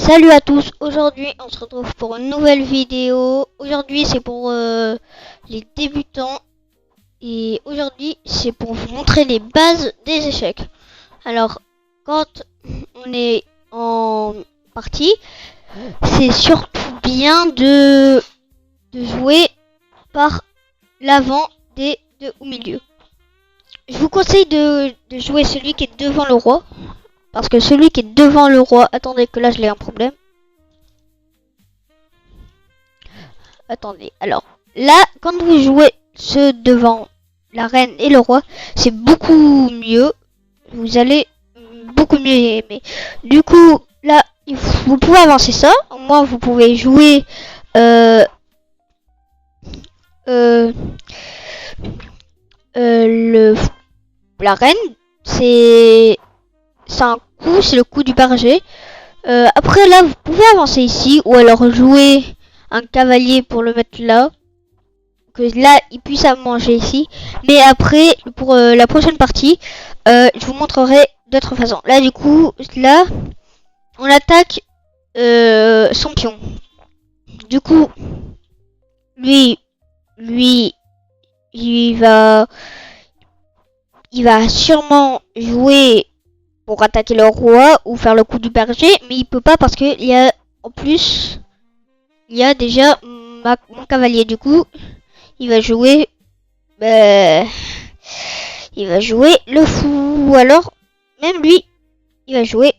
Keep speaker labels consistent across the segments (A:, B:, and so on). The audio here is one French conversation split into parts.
A: Salut à tous, aujourd'hui on se retrouve pour une nouvelle vidéo. Aujourd'hui c'est pour les débutants et aujourd'hui c'est pour vous montrer les bases des échecs. Alors quand on est en partie, c'est surtout bien de jouer par l'avant des deux au milieu. Je vous conseille de jouer celui qui est devant le roi. Parce que celui qui est devant le roi... Attendez que là j'ai un problème. Attendez, alors là, quand vous jouez ceux devant la reine et le roi, c'est beaucoup mieux. Vous allez beaucoup mieux aimer. Du coup, là, vous pouvez avancer ça. Au moins, vous pouvez jouer la reine. C'est un coup, c'est le coup du berger. Après, là, vous pouvez avancer ici ou alors jouer un cavalier pour le mettre là. Que là il puisse à manger ici, mais après pour la prochaine partie je vous montrerai d'autres façons. Là du coup là on attaque son pion. Du coup lui il va sûrement jouer pour attaquer le roi ou faire le coup du berger, mais il peut pas parce que il y a en plus il y a déjà mon cavalier. Du coup il va jouer le fou, ou alors même lui il va jouer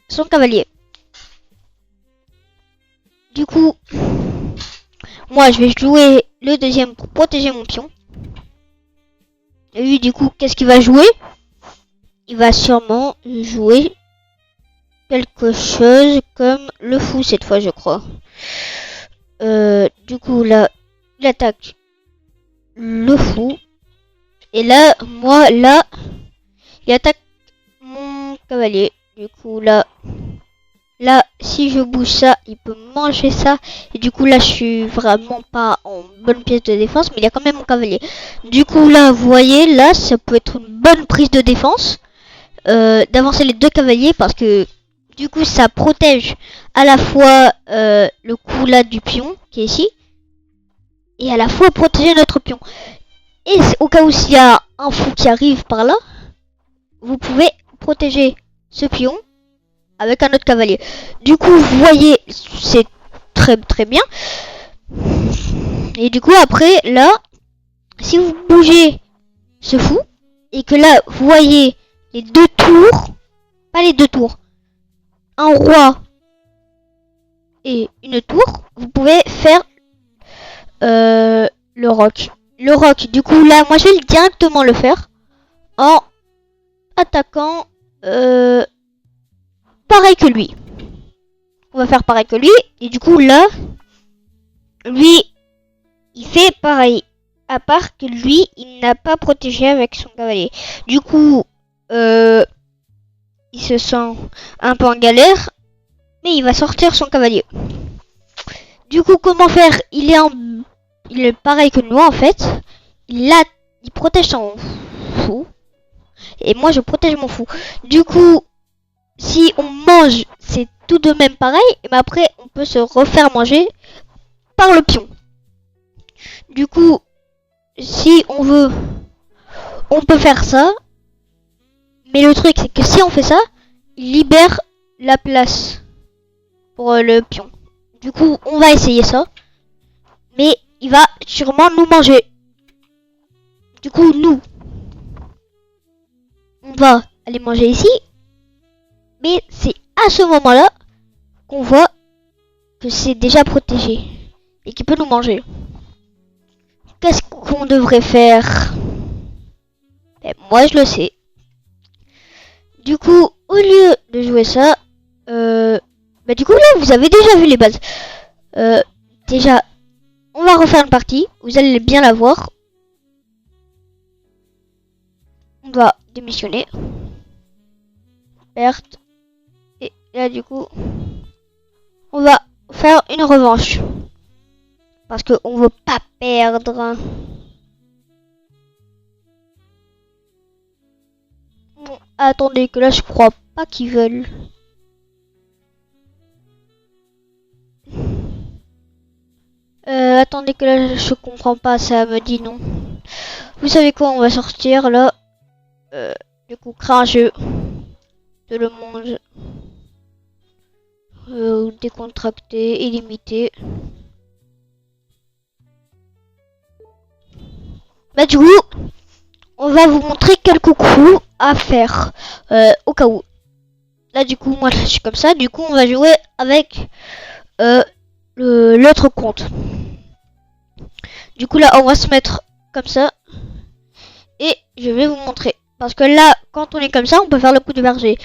A: son cavalier. Du coup moi je vais jouer le deuxième pour protéger mon pion. Et lui du coup qu'est-ce qu'il va jouer? Il va sûrement jouer quelque chose comme le fou cette fois je crois. Du coup là il attaque le fou. Et là, moi, là, il attaque mon cavalier. Du coup, là, si je bouge ça, il peut manger ça. Et du coup, là, je suis vraiment pas en bonne pièce de défense, mais il y a quand même mon cavalier. Du coup, là, vous voyez, là, ça peut être une bonne prise de défense. D'avancer les deux cavaliers parce que, du coup, ça protège à la fois le coup là du pion qui est ici. Et à la fois protéger notre pion. Et au cas où s'il y a un fou qui arrive par là, vous pouvez protéger ce pion avec un autre cavalier. Du coup, vous voyez, c'est très très bien. Et du coup, après, là, si vous bougez ce fou, et que là, vous voyez les deux tours, pas les deux tours, un roi et une tour, vous pouvez faire le roc. Le roc, du coup, là, moi, je vais directement le faire en attaquant pareil que lui. On va faire pareil que lui. Et du coup là, lui, il fait pareil. À part que lui, il n'a pas protégé avec son cavalier. Du coup, il se sent un peu en galère. Mais il va sortir son cavalier. Du coup, comment faire? Il est pareil que nous en fait. Il protège son fou. Et moi, je protège mon fou. Du coup, si on mange, c'est tout de même pareil. Mais après, on peut se refaire manger par le pion. Du coup, si on veut, on peut faire ça. Mais le truc, c'est que si on fait ça, il libère la place pour le pion. Du coup, on va essayer ça. Mais il va sûrement nous manger. Du coup, nous, on va aller manger ici. Mais c'est à ce moment-là qu'on voit que c'est déjà protégé et qu'il peut nous manger. Qu'est-ce qu'on devrait faire? Moi, je le sais. Du coup, au lieu de jouer ça, du coup là, vous avez déjà vu les bases. Déjà, on va refaire une partie. Vous allez bien la voir. On doit démissionner. Perte. Et là, du coup, on va faire une revanche. Parce qu'on veut pas perdre. Bon, attendez, que là, je crois pas qu'ils veulent. Attendez que là, je comprends pas, ça me dit non. Vous savez quoi, on va sortir là. Du coup, créer un jeu de le monde. Décontracté, illimité. Bah du coup, on va vous montrer quelques coups à faire au cas où. Là du coup, moi je suis comme ça. Du coup, on va jouer avec l'autre compte. Du coup là, on va se mettre comme ça. Et je vais vous montrer. Parce que là, quand on est comme ça, on peut faire le coup du berger.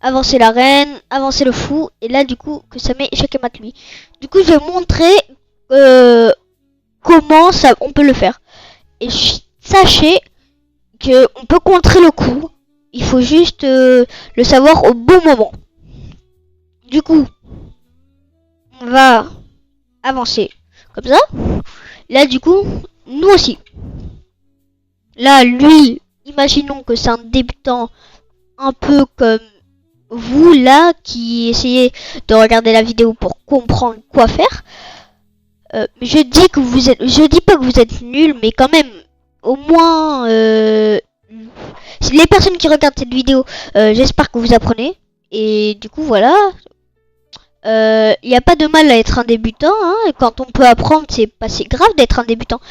A: Avancer la reine, avancer le fou. Et là du coup, que ça met échec et mat lui. Du coup, je vais montrer comment ça, on peut le faire. Et sachez que on peut contrer le coup. Il faut juste le savoir au bon moment. Du coup, on va avancer comme ça. Là, du coup, nous aussi. Là, lui, imaginons que c'est un débutant un peu comme vous, là, qui essayez de regarder la vidéo pour comprendre quoi faire. Je dis que vous êtes, je dis pas que vous êtes nul, mais quand même, au moins, les personnes qui regardent cette vidéo, j'espère que vous apprenez. Et du coup, voilà. Il n'y a pas de mal à être un débutant, hein. Quand on peut apprendre, c'est pas si grave d'être un débutant.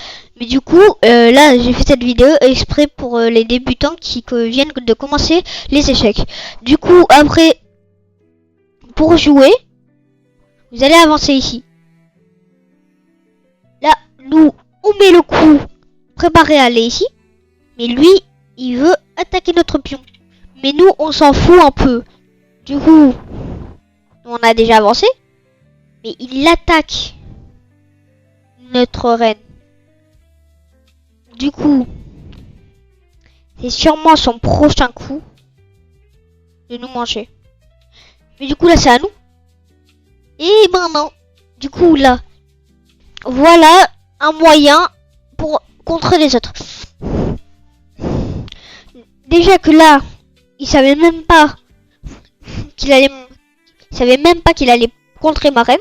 A: Mais du coup, là, j'ai fait cette vidéo exprès pour les débutants qui viennent de commencer les échecs. Du coup, après, pour jouer, vous allez avancer ici. Là, nous, on met le coup préparé à aller ici. Mais lui, il veut attaquer notre pion. Mais nous, on s'en fout un peu. Du coup, on a déjà avancé. Mais il attaque notre reine. Du coup, c'est sûrement son prochain coup de nous manger. Mais du coup, là, c'est à nous. Et ben non. Du coup, là, voilà un moyen pour contrer les autres. Déjà que là, il savait même pas qu'il allait, contrer ma reine.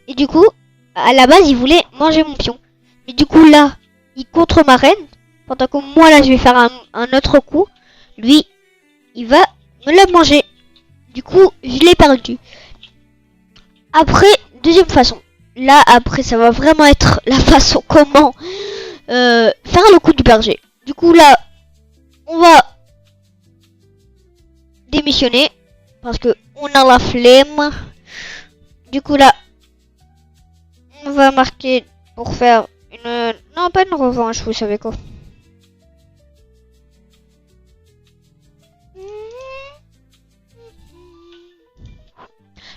A: Et du coup, à la base, il voulait manger mon pion. Mais du coup, là, il contre ma reine. Pendant que moi, là, je vais faire un autre coup. Lui, il va me la manger. Du coup, je l'ai perdu. Après, deuxième façon. Là, après, ça va vraiment être la façon comment faire le coup du berger. Du coup, là, on va démissionner. Parce que on a la flemme. Du coup, là, on va marquer pour faire une... Non, pas une revanche, vous savez quoi.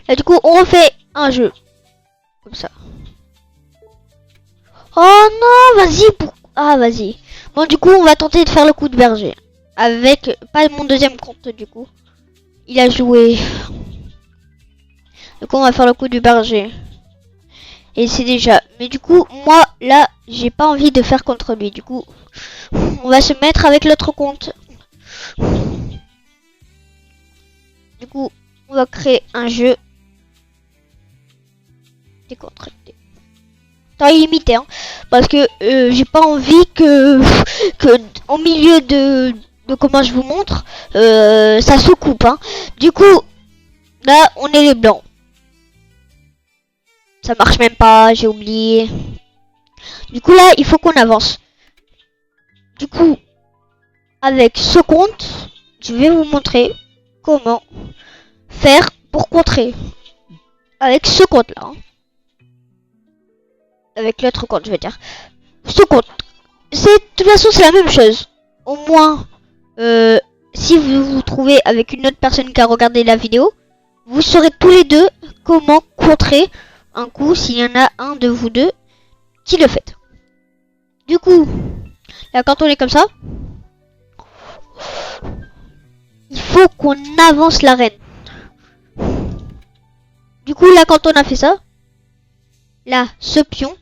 A: Là, du coup, on refait un jeu. Comme ça. Oh non, vas-y. Ah, vas-y. Bon, du coup, on va tenter de faire le coup de berger. Avec... Pas mon deuxième compte, du coup. Il a joué. Du coup, on va faire le coup du berger. Et c'est déjà... Mais du coup, moi, là, j'ai pas envie de faire contre lui. Du coup, on va se mettre avec l'autre compte. Du coup, on va créer un jeu. Décontracté. Temps illimité, hein. Parce que j'ai pas envie que au milieu de comment je vous montre, ça se coupe, hein. Du coup, là, on est les blancs. Ça marche même pas, j'ai oublié. Du coup, là, il faut qu'on avance. Du coup, avec ce compte, je vais vous montrer comment faire pour contrer. Avec ce compte-là. Hein. Avec l'autre compte, je veux dire. Ce compte. De toute façon, c'est la même chose. Au moins, si vous vous trouvez avec une autre personne qui a regardé la vidéo, vous saurez tous les deux comment contrer un coup s'il y en a un de vous deux qui le fait. Du coup, là quand on est comme ça, il faut qu'on avance la reine. Du coup, là quand on a fait ça, là, ce pion,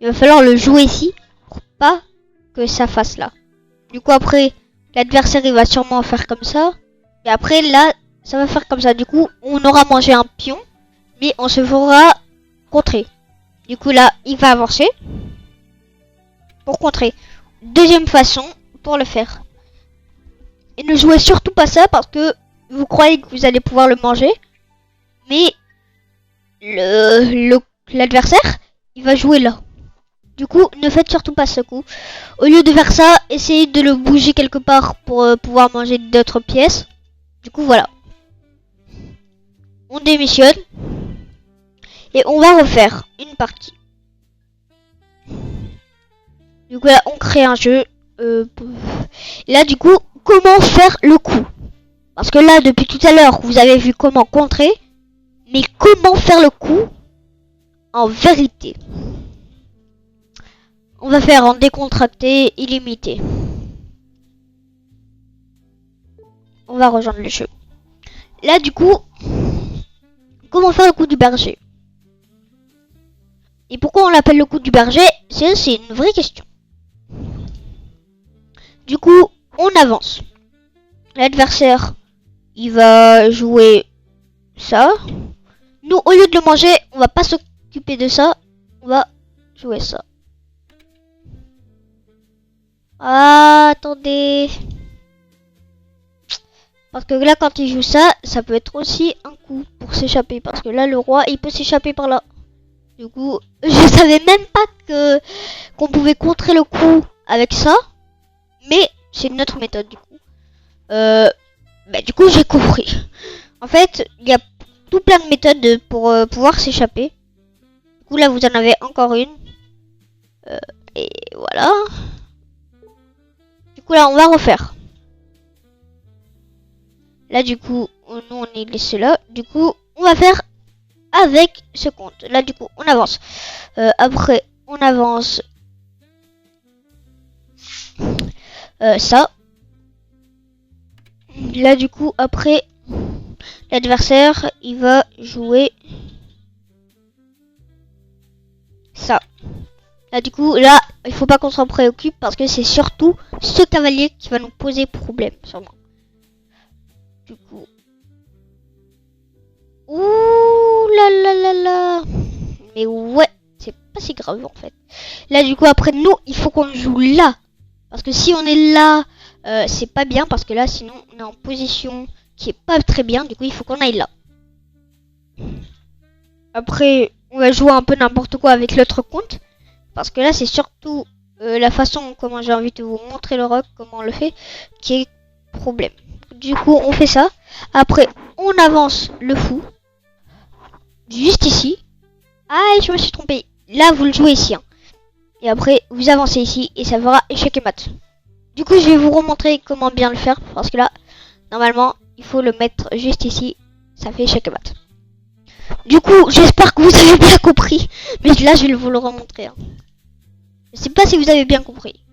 A: il va falloir le jouer ici pour pas que ça fasse là. Du coup, après, l'adversaire il va sûrement faire comme ça. Et après, là, ça va faire comme ça. Du coup, on aura mangé un pion, mais on se fera contrer. Du coup là, il va avancer pour contrer. Deuxième façon pour le faire. Et ne jouez surtout pas ça parce que vous croyez que vous allez pouvoir le manger. Mais l'adversaire, il va jouer là. Du coup, ne faites surtout pas ce coup. Au lieu de faire ça, essayez de le bouger quelque part pour pouvoir manger d'autres pièces. Du coup, voilà. On démissionne. Et on va refaire une partie. Du coup, là, on crée un jeu. Là, du coup, comment faire le coup? Parce que là, depuis tout à l'heure, vous avez vu comment contrer. Mais comment faire le coup en vérité? On va faire en décontracté illimité. On va rejoindre le jeu. Là, du coup, comment faire le coup du berger? Et pourquoi on l'appelle le coup du berger? C'est une vraie question. Du coup, on avance. L'adversaire, il va jouer ça. Nous, au lieu de le manger, on va pas s'occuper de ça. On va jouer ça. Ah, attendez. Parce que là, quand il joue ça, ça peut être aussi un coup pour s'échapper. Parce que là, le roi, il peut s'échapper par là. Du coup, je savais même pas qu'on pouvait contrer le coup avec ça. Mais c'est une autre méthode, du coup. Du coup, j'ai compris. En fait, il y a tout plein de méthodes pour pouvoir s'échapper. Du coup, là, vous en avez encore une. Et voilà. Du coup, là, on va refaire. Là, du coup, nous, on est laissé là. Du coup, on va faire avec ce compte. Là, du coup, on avance. Après, on avance ça. Là, du coup, après, l'adversaire, il va jouer ça. Là, du coup, là, il faut pas qu'on s'en préoccupe parce que c'est surtout ce cavalier qui va nous poser problème, sûrement. Du coup. Ouh là là là là. Mais ouais, c'est pas si grave en fait. Là, du coup, après nous, il faut qu'on joue là. Parce que si on est là, c'est pas bien. Parce que là, sinon, on est en position qui est pas très bien. Du coup, il faut qu'on aille là. Après, on va jouer un peu n'importe quoi avec l'autre compte. Parce que là, c'est surtout la façon comment j'ai envie de vous montrer le rock, comment on le fait, qui est problème. Du coup, on fait ça. Après, on avance le fou. Juste ici. Ah, je me suis trompé. Là, vous le jouez ici. Hein. Et après, vous avancez ici et ça fera échec et mat. Du coup, je vais vous remontrer comment bien le faire. Parce que là, normalement, il faut le mettre juste ici. Ça fait échec et mat. Du coup, j'espère que vous avez bien compris. Mais là, je vais vous le remontrer. Hein. Je sais pas si vous avez bien compris.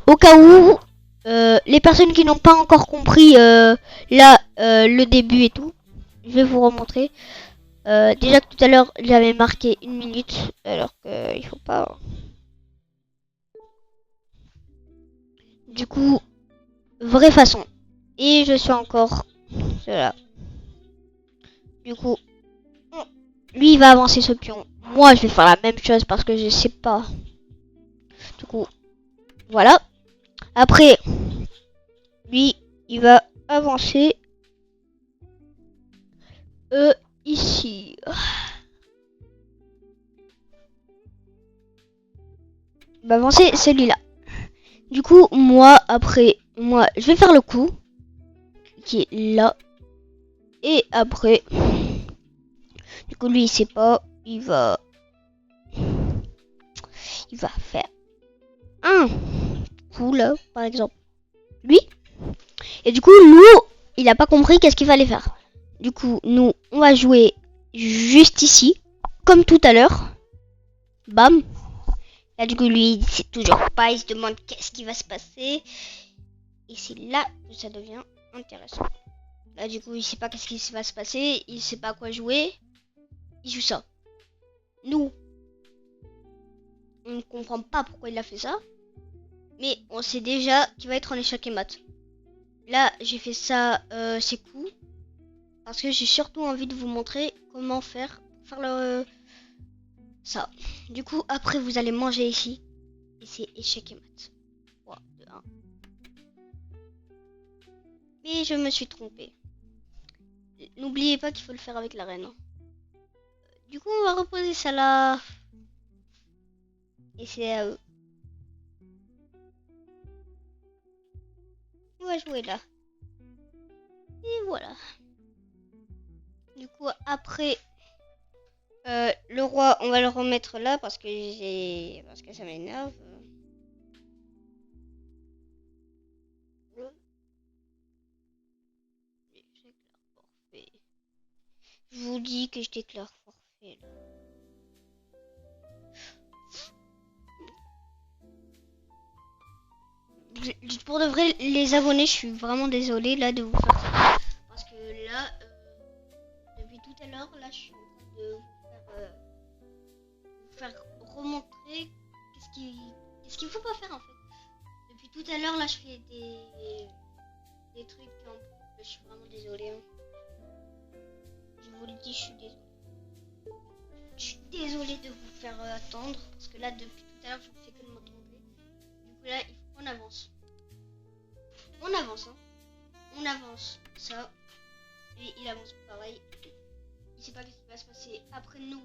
A: Au cas où, les personnes qui n'ont pas encore compris le début et tout, je vais vous remontrer. Déjà que tout à l'heure, j'avais marqué 1 minute, alors qu'il faut pas. Du coup, vraie façon. Et je suis encore cela. Du coup, lui, il va avancer ce pion. Moi, je vais faire la même chose parce que je sais pas. Du coup, voilà. Après, lui, il va avancer ici. Il va avancer celui-là. Du coup, moi, je vais faire le coup qui est là. Et après, du coup, lui, il sait pas. Il va faire un coup là, par exemple. Lui. Et du coup, nous, il a pas compris qu'est-ce qu'il fallait faire. Du coup, nous, on va jouer juste ici, comme tout à l'heure. Bam. Là, du coup, lui, il sait toujours pas. Il se demande qu'est-ce qui va se passer. Et c'est là que ça devient intéressant. Là, du coup, il sait pas qu'est-ce qui va se passer. Il sait pas quoi jouer. Il joue ça. Nous, on ne comprend pas pourquoi il a fait ça. Mais on sait déjà qu'il va être en échec et mat. Là, j'ai fait ça, ces coups. Parce que j'ai surtout envie de vous montrer comment faire pour
B: faire le... ça. Du coup, après, vous allez manger ici. Et c'est échec et mat. 3, 2, 1. Mais je me suis trompée. N'oubliez pas qu'il faut le faire avec la reine. Du coup, on va reposer ça là. Et c'est à eux. On va jouer là. Et voilà. Du coup, après, le roi, on va le remettre là parce que ça m'énerve. Je vous dis que je déclare forfait là. Pour de vrai, les abonnés, je suis vraiment désolée là de vous faire ça. Parce que là, depuis tout à l'heure, là, je suis en train de vous faire remontrer qu'est-ce qu'il faut pas faire en fait. Depuis tout à l'heure, là, je fais des trucs en boucle. Je suis vraiment désolée. Je vous le dis, je suis désolée. Je suis désolée de vous faire attendre. Parce que là, depuis tout à l'heure, je ne fais que de me tromper. Du coup, là, il faut qu'on avance. On avance, hein. On avance. Ça. Et il avance pareil. Il sait pas ce qui va se passer après nous.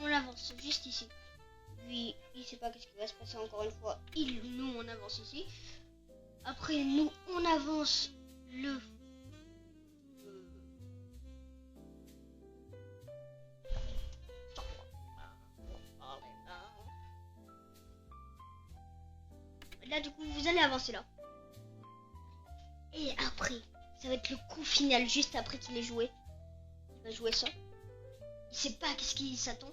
B: On avance juste ici. Lui, il sait pas ce qui va se passer encore une fois. Nous, on avance ici. Après, nous, on avance le... Là, du coup, vous allez avancer là. Et après, ça va être le coup final, juste après qu'il ait joué. Il va jouer ça. Il sait pas qu'est-ce qui s'attend.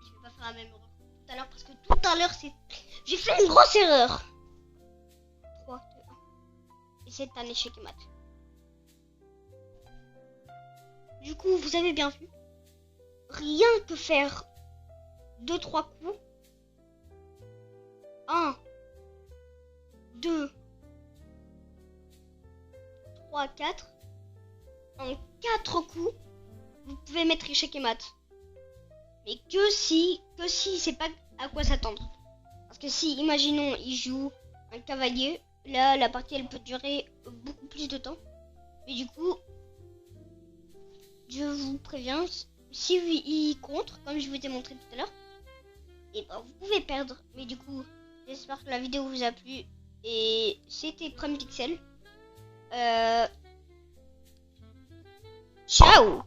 B: Je vais pas faire la même erreur que tout à l'heure parce que tout à l'heure, j'ai fait une grosse erreur. 3, 2, 1. Et c'est un échec et mat. Du coup, vous avez bien vu. Rien que faire 2-3 coups. 1, 2, 3, 4. En 4 coups, vous pouvez mettre échec et mat. Mais que si c'est pas à quoi s'attendre. Parce que si, imaginons, il joue un cavalier, là, la partie, elle peut durer beaucoup plus de temps. Mais du coup, je vous préviens, si il contre, comme je vous ai montré tout à l'heure, et ben, vous pouvez perdre. Mais du coup, j'espère que la vidéo vous a plu. Et c'était Prime Pixel. Ciao!